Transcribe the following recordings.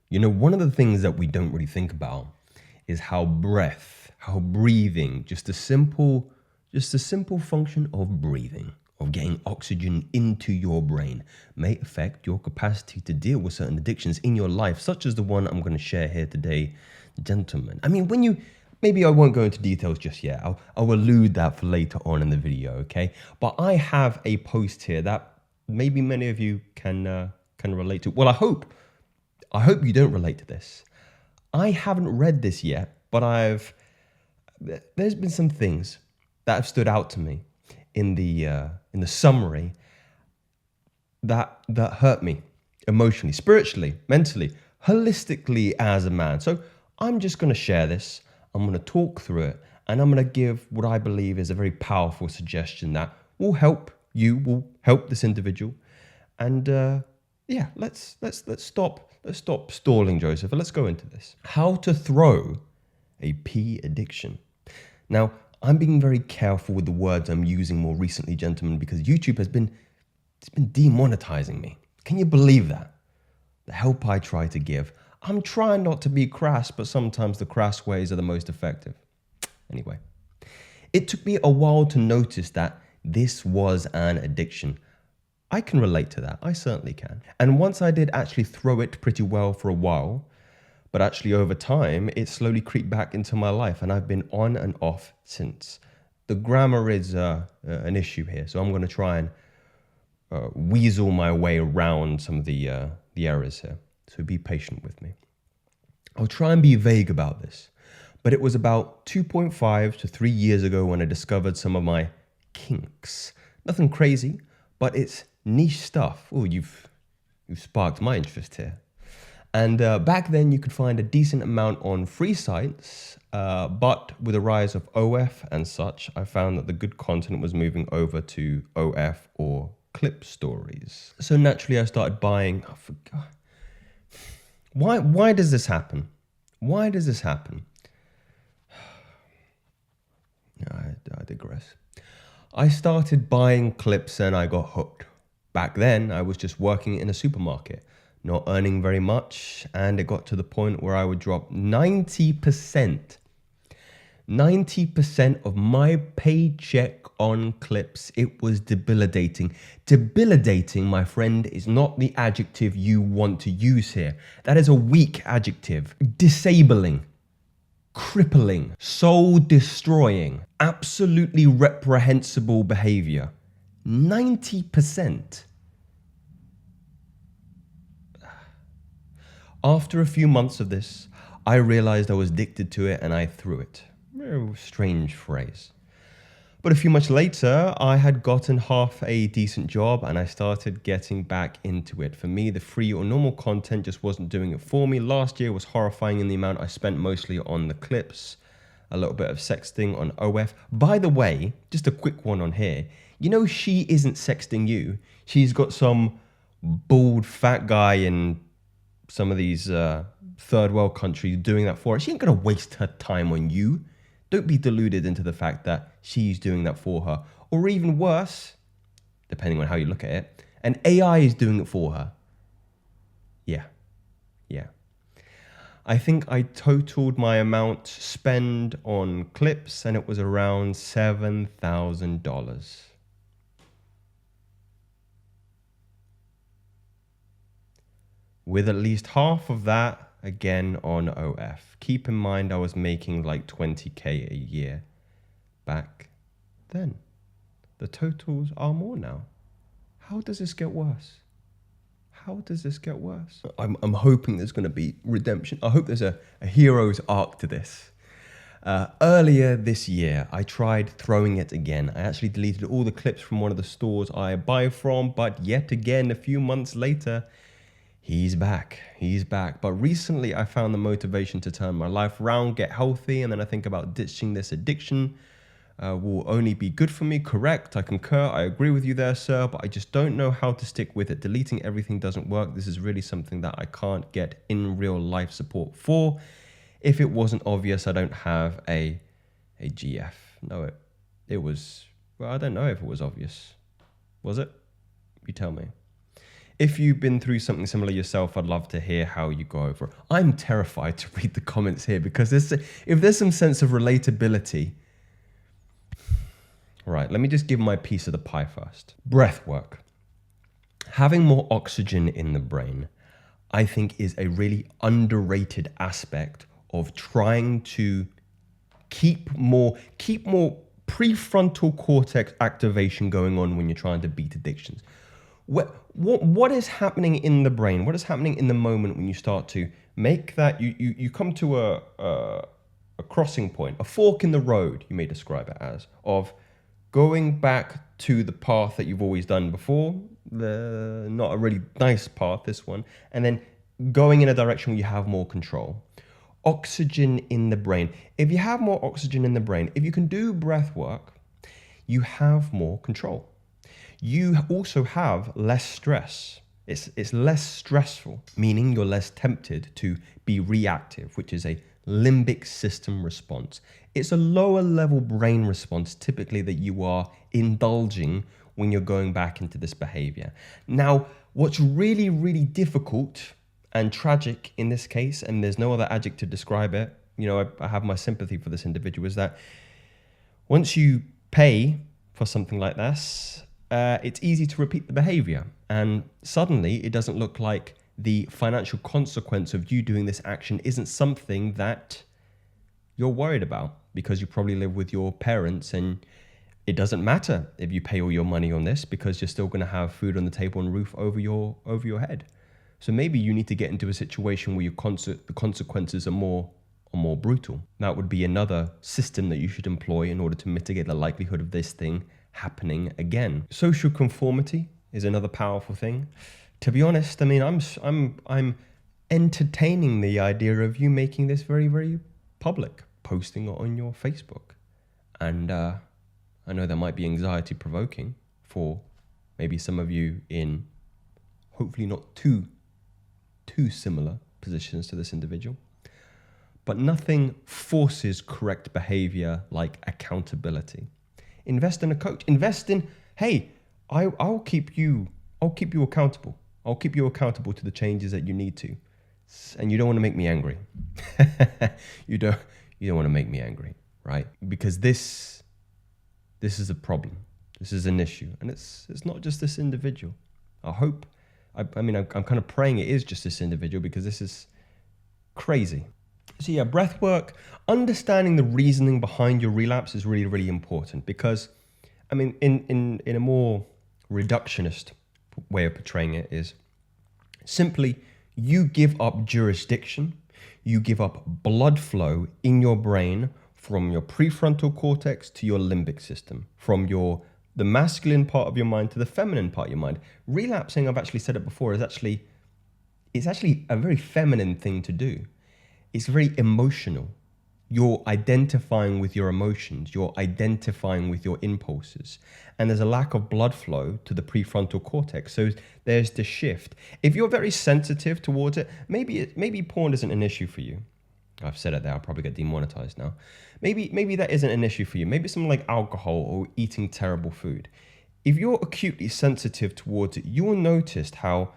You know, one of the things that we don't really think about is how breathing, just a simple function of breathing, of getting oxygen into your brain, may affect your capacity to deal with certain addictions in your life, such as the one I'm going to share here today, gentlemen. I mean, maybe I won't go into details just yet. I'll allude that for later on in the video, okay? But I have a post here that maybe many of you can relate to. Well, I hope you don't relate to this. I haven't read this yet, but there's been some things that have stood out to me in the summary that hurt me emotionally, spiritually, mentally, holistically as a man. So I'm just going to share this. I'm going to talk through it, and I'm going to give what I believe is a very powerful suggestion that will help this individual. And yeah, let's stop stalling, Joseph, and let's go into this. How to throw a pee addiction. Now, I'm being very careful with the words I'm using more recently, gentlemen, because YouTube has been demonetizing me. Can you believe that? The help I try to give. I'm trying not to be crass, but sometimes the crass ways are the most effective. Anyway, it took me a while to notice that this was an addiction. I can relate to that. I certainly can. And once I did actually throw it pretty well for a while, but actually over time, it slowly creeped back into my life, and I've been on and off since. The grammar is an issue here, so I'm going to try and weasel my way around some of the errors here. So be patient with me. I'll try and be vague about this, but it was about 2.5 to 3 years ago when I discovered some of my kinks. Nothing crazy, but it's niche stuff. Oh, you've sparked my interest here. And back then you could find a decent amount on free sites, but with the rise of OF and such, I found that the good content was moving over to OF or clip stories. So naturally I started buying, I forgot. Why does this happen? Why does this happen? I digress. I started buying clips and I got hooked. Back then, I was just working in a supermarket, not earning very much, and it got to the point where I would drop 90% of my paycheck on clips. It was debilitating. Debilitating, my friend, is not the adjective you want to use here. That is a weak adjective. Disabling, crippling, soul destroying, absolutely reprehensible behavior. 90%. After a few months of this, I realized I was addicted to it and I threw it. Very strange phrase. But a few months later, I had gotten half a decent job and I started getting back into it. For me, the free or normal content just wasn't doing it for me. Last year was horrifying in the amount I spent mostly on the clips, a little bit of sexting on OF. By the way, just a quick one on here. You know, she isn't sexting you. She's got some bald fat guy in some of these third world countries doing that for her. She ain't gonna waste her time on you. Don't be deluded into the fact that she's doing that for her. Or even worse, depending on how you look at it, an AI is doing it for her. Yeah. I think I totaled my amount to spend on clips and it was around $7,000. With at least half of that, again, on OF. Keep in mind I was making like 20K a year back then. The totals are more now. How does this get worse? How does this get worse? I'm hoping there's going to be redemption. I hope there's a hero's arc to this. Earlier this year, I tried throwing it again. I actually deleted all the clips from one of the stores I buy from, but yet again, a few months later, he's back. But recently I found the motivation to turn my life around, get healthy, and then I think about ditching this addiction. Will only be good for me, correct? I concur, I agree with you there, sir, but I just don't know how to stick with it. Deleting everything doesn't work. This is really something that I can't get in real life support for. If it wasn't obvious, I don't have a GF. No, it was, well, I don't know if it was obvious. Was it? You tell me. If you've been through something similar yourself, I'd love to hear how you go over it. I'm terrified to read the comments here because if there's some sense of relatability. Right, let me just give my piece of the pie first. Breath work. Having more oxygen in the brain, I think, is a really underrated aspect of trying to keep more prefrontal cortex activation going on when you're trying to beat addictions. What is happening in the brain? What is happening in the moment when you start to make that, you come to a crossing point, a fork in the road, you may describe it as, of going back to the path that you've always done before, not a really nice path, this one, and then going in a direction where you have more control. Oxygen in the brain. If you have more oxygen in the brain, if you can do breath work, you have more control. You also have less stress. It's less stressful, meaning you're less tempted to be reactive, which is a limbic system response. It's a lower level brain response typically that you are indulging when you're going back into this behavior. Now, what's really, really difficult and tragic in this case, and there's no other adjective to describe it, I have my sympathy for this individual, is that once you pay for something like this, it's easy to repeat the behavior. And suddenly it doesn't look like the financial consequence of you doing this action isn't something that you're worried about, because you probably live with your parents and it doesn't matter if you pay all your money on this because you're still going to have food on the table and roof over your head. So maybe you need to get into a situation where the consequences are more brutal. That would be another system that you should employ in order to mitigate the likelihood of this thing happening again. Social conformity is another powerful thing. To be honest, I mean, I'm entertaining the idea of you making this very, very public, posting it on your Facebook. And I know that might be anxiety provoking for maybe some of you in hopefully not too similar positions to this individual. But nothing forces correct behavior like accountability. Invest in a coach. Invest in, hey, I'll keep you accountable. I'll keep you accountable to the changes that you need to. And you don't want to make me angry. You don't want to make me angry, right? Because this is a problem. This is an issue. And it's not just this individual. I'm kind of praying it is just this individual, because this is crazy. So yeah, breath work, understanding the reasoning behind your relapse is really, really important, because, I mean, in a more reductionist way of portraying it is simply you give up jurisdiction, you give up blood flow in your brain from your prefrontal cortex to your limbic system, from the masculine part of your mind to the feminine part of your mind. Relapsing, I've actually said it before, it's actually a very feminine thing to do. It's very emotional. You're identifying with your emotions. You're identifying with your impulses. And there's a lack of blood flow to the prefrontal cortex. So there's the shift. If you're very sensitive towards it, maybe porn isn't an issue for you. I've said it there, I'll probably get demonetized now. Maybe that isn't an issue for you. Maybe it's something like alcohol or eating terrible food. If you're acutely sensitive towards it, you will notice how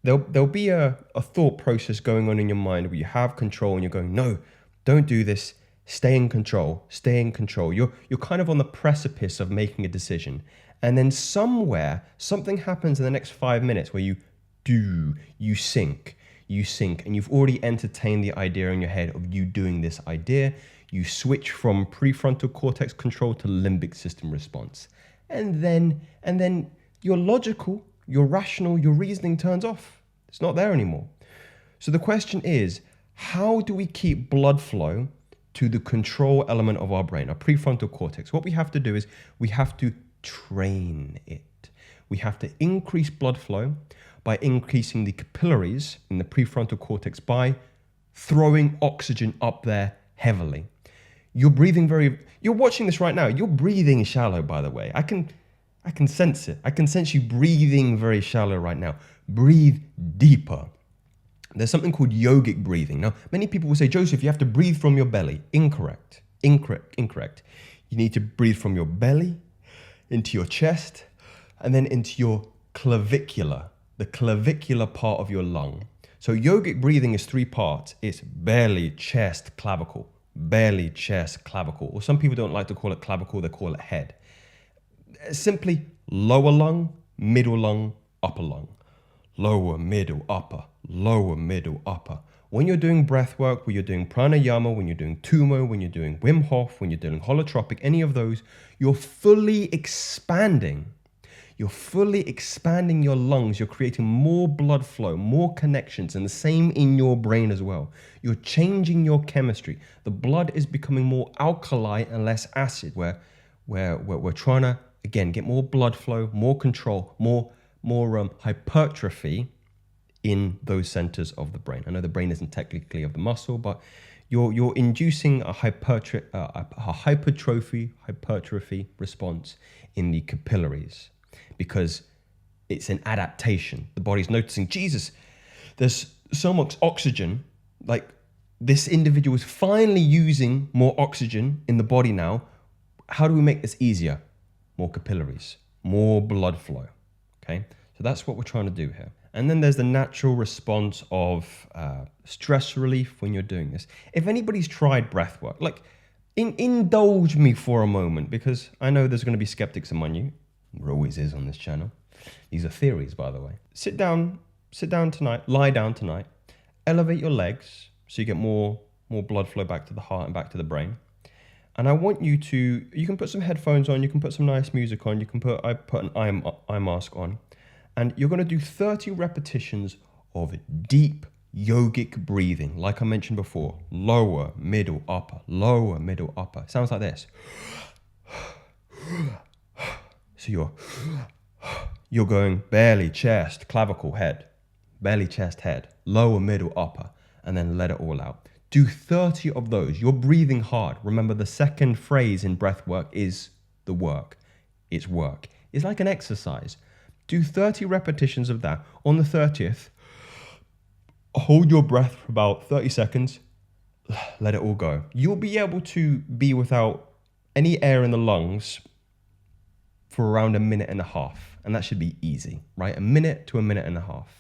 there'll be a thought process going on in your mind where you have control and you're going, no, don't do this. Stay in control. Stay in control. You're kind of on the precipice of making a decision. And then somewhere, something happens in the next 5 minutes where you sink, and you've already entertained the idea in your head of you doing this idea. You switch from prefrontal cortex control to limbic system response. And then your logical, your rational, your reasoning turns off. It's not there anymore. So the question is, how do we keep blood flow to the control element of our brain, our prefrontal cortex? What we have to do is we have to train it. We have to increase blood flow by increasing the capillaries in the prefrontal cortex by throwing oxygen up there heavily. You're watching this right now. You're breathing shallow, by the way. I can sense it. I can sense you breathing very shallow right now. Breathe deeper. There's something called yogic breathing. Now, many people will say, Joseph, you have to breathe from your belly. Incorrect. You need to breathe from your belly into your chest and then into your clavicular the clavicular part of your lung. So yogic breathing is three parts. It's belly, chest, clavicle. Belly, chest, clavicle. Or some people don't like to call it clavicle, they call it head. Simply lower lung, middle lung, upper lung. Lower, middle, upper. Lower, middle, upper. When you're doing breath work, when you're doing pranayama, when you're doing tumo, when you're doing Wim Hof, when you're doing holotropic, any of those, you're fully expanding. You're fully expanding your lungs. You're creating more blood flow, more connections, and the same in your brain as well. You're changing your chemistry. The blood is becoming more alkali and less acid, where we're trying to, again, get more blood flow, more control, more hypertrophy in those centers of the brain. I know the brain isn't technically of the muscle, but you're inducing a hypertrophy response in the capillaries, because it's an adaptation. The body's noticing, Jesus, there's so much oxygen. Like, this individual is finally using more oxygen in the body now. How do we make this easier? More capillaries, more blood flow. Okay, so that's what we're trying to do here. And then there's the natural response of stress relief when you're doing this. If anybody's tried breath work, like, indulge me for a moment, because I know there's going to be skeptics among you. There always is on this channel. These are theories, by the way. Sit down tonight, lie down tonight, elevate your legs so you get more blood flow back to the heart and back to the brain. And I want you to, you can put some headphones on, you can put some nice music on, I put an eye mask on, and you're going to do 30 repetitions of deep yogic breathing. Like I mentioned before, lower, middle, upper, lower, middle, upper. Sounds like this. So you're going belly, chest, clavicle, head, belly, chest, head, lower, middle, upper, and then let it all out. Do 30 of those. You're breathing hard. Remember, the second phrase in breath work is the work. It's work. It's like an exercise. Do 30 repetitions of that. On the 30th, hold your breath for about 30 seconds. Let it all go. You'll be able to be without any air in the lungs for around 1.5 minutes. And that should be easy, right? 1 minute to 1.5 minutes.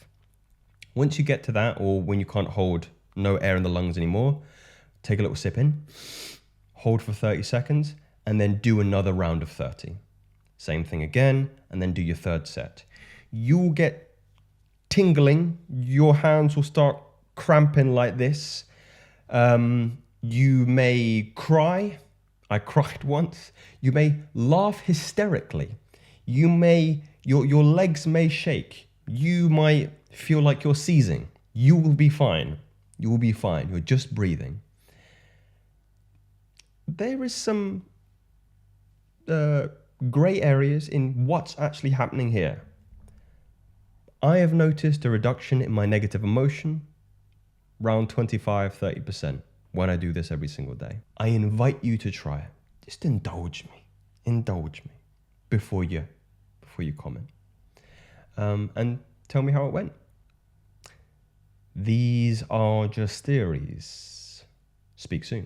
Once you get to that, or when you can't hold no air in the lungs anymore, take a little sip in, hold for 30 seconds, and then do another round of 30. Same thing again, and then do your third set. You'll get tingling. Your hands will start cramping like this. You may cry. I cried once. You may laugh hysterically. Your legs may shake. You might feel like you're seizing. You will be fine. You will be fine. You're just breathing. There is some gray areas in what's actually happening here. I have noticed a reduction in my negative emotion, around 25-30%, when I do this every single day. I invite you to try it. Just indulge me before you comment, and tell me how it went. These are just theories. Speak soon.